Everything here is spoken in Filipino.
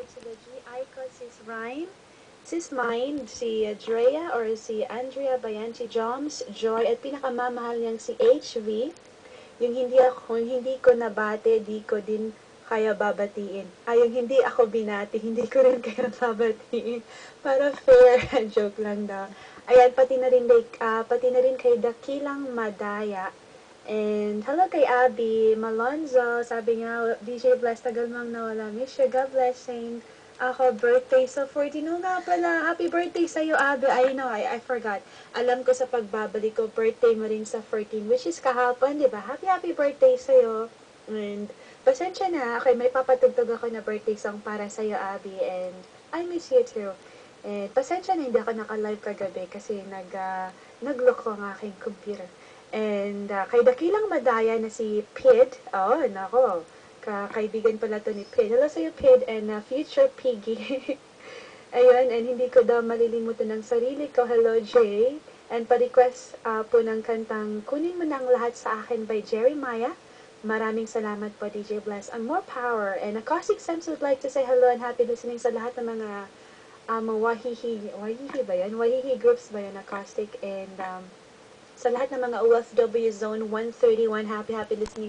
sila G, Aiko, Sis Rhyme, Sis Mind, si Drea or si Andrea Bayanchi Joms, Joy, at pinakamamahal niyang si HV. Yung hindi ko nabate, di ko din kaya babatiin. Yung hindi ako binati, hindi ko rin kaya babatiin. Para fair, joke lang daw. Ayan, pati na rin kay Dakilang Madaya. And hello kay Abby Malonzo. Sabi nga, DJ Bless, tagal mang nawala. Miss you, God blessing. Ako, birthday sa 14. Oo nga pala, happy birthday sa'yo, Abby. I know, I forgot. Alam ko sa pagbabalik ko, birthday mo rin sa 14, which is kahapon, di ba? Happy birthday sa'yo. And, pasensya na. Okay, may papatugtog ako na birthday song para sa'yo, Abby. And, I miss you too. And, pasensya na hindi ako naka-live kagabi kasi nag-look ko ang aking computer. And kay dakilang madaya na si Pid, oh, nako, kaibigan pala to ni Pid. Hello sa'yo, Pid, and future Piggy. Ayun, and hindi ko daw malilimutan ng sarili ko. Hello, Jay. And pa-request po ng kantang Kunin Mo Nang Lahat Sa Akin by Jeremiah. Maraming salamat po, DJ Bless. And more power. And Acoustic Sense would like to say hello and happy listening sa lahat ng mga wahihi ba yan? Wahihi groups ba yan, Acoustic? And sa lahat ng mga OFW Zone 131, happy listening